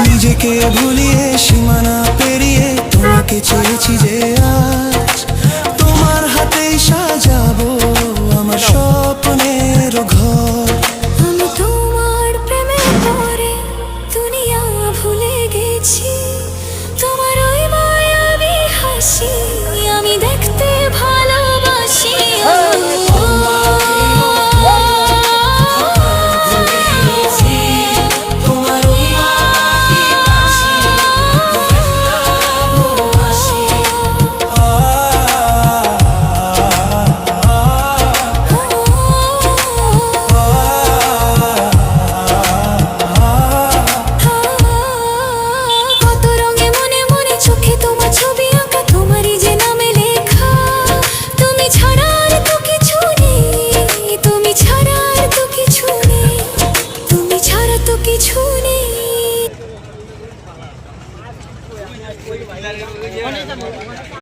নিজেকে ভুলিয়ে সীমানা পেরিয়ে তোমাকে চেয়েছি যে আজ তোমার হাতেই সাজাবো আমার স্বপ্নের ঘর। আমি তোমার প্রেমে পড়ে দুনিয়া ভুলে গেছি, তোমার ওই মায়াবী হাসি আমি দেখতে ভালোবাসি। কিছু নেই।